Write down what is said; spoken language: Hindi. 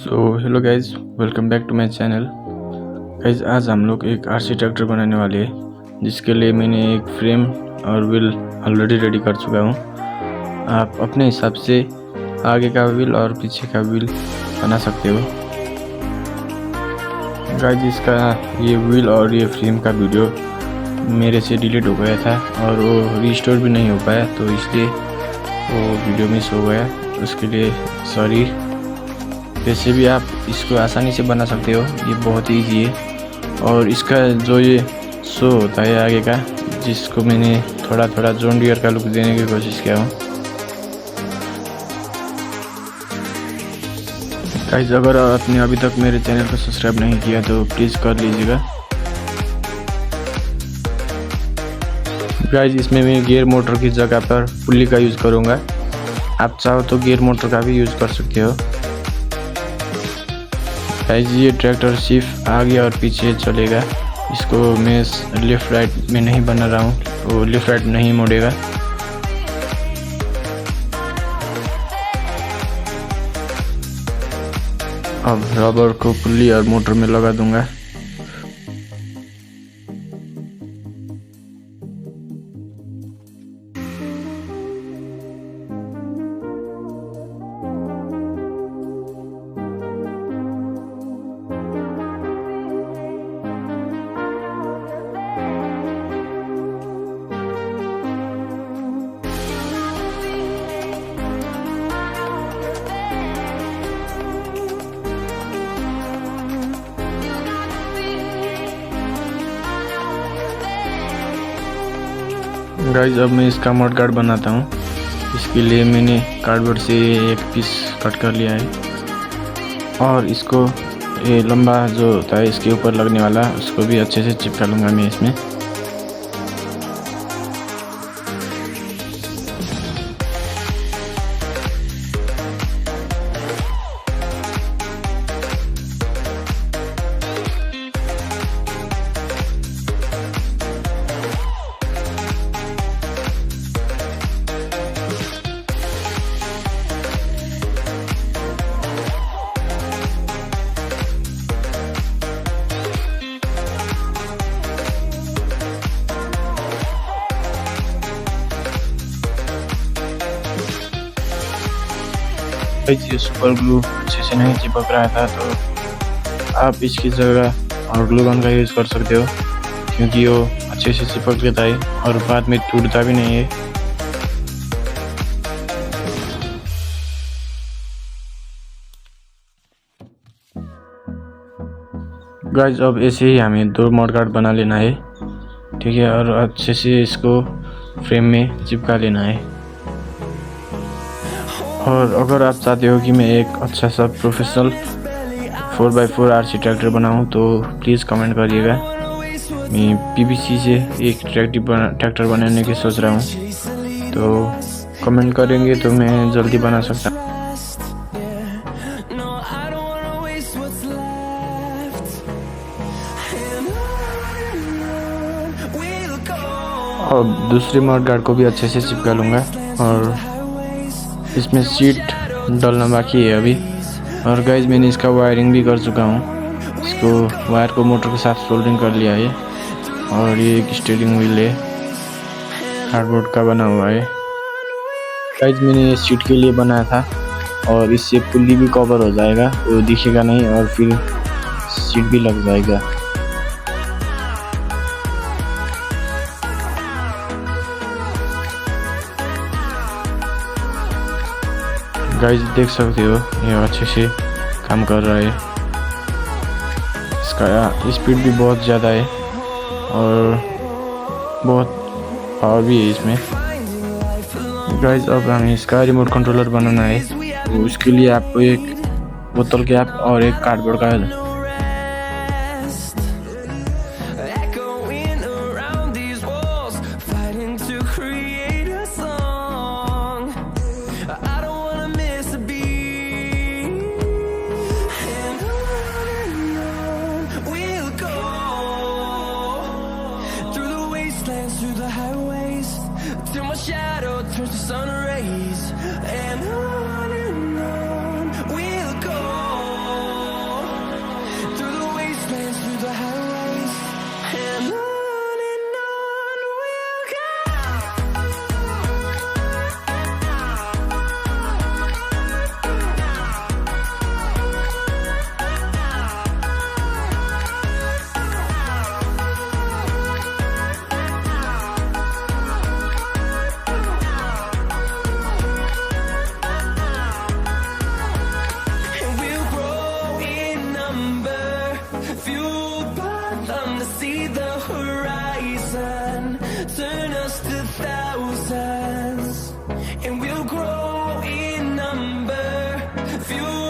So hello guys, welcome back to my channel. Guys आज हम लोग एक आरसी ट्रैक्टर बनाने वाले हैं, जिसके लिए मैंने एक फ्रेम और व्हील ऑलरेडी रेडी कर चुका हूँ। आप अपने हिसाब से आगे का व्हील और पीछे का व्हील बना सकते हो। गाइज इसका ये व्हील और ये फ्रेम का वीडियो मेरे से डिलीट हो गया था और वो रिस्टोर भी नहीं हो पाया, तो इसलिए वो वीडियो मिस हो गया। उसके लिए सॉरी। वैसे भी आप इसको आसानी से बना सकते हो, ये बहुत ही ईजी है। और इसका जो ये शो होता है आगे का, जिसको मैंने थोड़ा जॉन डियर का लुक देने की कोशिश किया हूँ। गाइस अगर आपने अभी तक मेरे चैनल को सब्सक्राइब नहीं किया तो प्लीज़ कर लीजिएगा। गाइस इसमें मैं गियर मोटर की जगह पर पुल्ली का यूज़ करूँगा। आप चाहो तो गियर मोटर का भी यूज़ कर सकते हो। गाइस ये ट्रैक्टर सिर्फ आगे और पीछे चलेगा। इसको मैं लेफ़्ट राइट में नहीं बना रहा हूँ, वो लेफ़्ट राइट नहीं मुड़ेगा। अब रबर को पुल्ली और मोटर में लगा दूंगा। गाइस अब मैं इसका मड गार्ड बनाता हूँ। इसके लिए मैंने कार्डबोर्ड से एक पीस कट कर लिया है और इसको ये लंबा जो होता है इसके ऊपर लगने वाला, उसको भी अच्छे से चिपका लूँगा मैं इसमें। ये सुपर ग्लू अच्छे से नहीं चिपक रहा था, तो आप इसकी जगह और ग्लू गन का यूज़ कर सकते हो, क्योंकि वो अच्छे से चिपक लेता है और बाद में टूटता भी नहीं है। गाइस अब ऐसे ही हमें 2 मड गार्ड बना लेना है, ठीक है, और अच्छे से इसको फ्रेम में चिपका लेना है। और अगर आप चाहते हो कि मैं एक अच्छा सा प्रोफेशनल 4x4 आरसी ट्रैक्टर बनाऊं तो प्लीज़ कमेंट करिएगा। मैं पीवीसी से एक ट्रैक्टर बनाने की सोच रहा हूं, तो कमेंट करेंगे तो मैं जल्दी बना सकता हूं। और दूसरे मड गार्ड को भी अच्छे से चिपका लूँगा और इसमें सीट डालना बाकी है अभी। और गाइज मैंने इसका वायरिंग भी कर चुका हूँ। इसको वायर को मोटर के साथ सोल्डरिंग कर लिया है और ये एक स्टीयरिंग व्हील है, कार्डबोर्ड का बना हुआ है। गाइज मैंने ये सीट के लिए बनाया था और इससे पुल्ली भी कवर हो जाएगा, वो दिखेगा नहीं और फिर सीट भी लग जाएगा। गाइस देख सकते हो ये अच्छे से काम कर रहा है। इसका स्पीड भी बहुत ज़्यादा है और बहुत पावर भी है इसमें। गाइस अब हमें इसका रिमोट कंट्रोलर बनाना है, तो उसके लिए आपको एक बोतल कैप और एक कार्डबोर्ड का through the highways till my shadow turns to sun rays, and on we'll go. few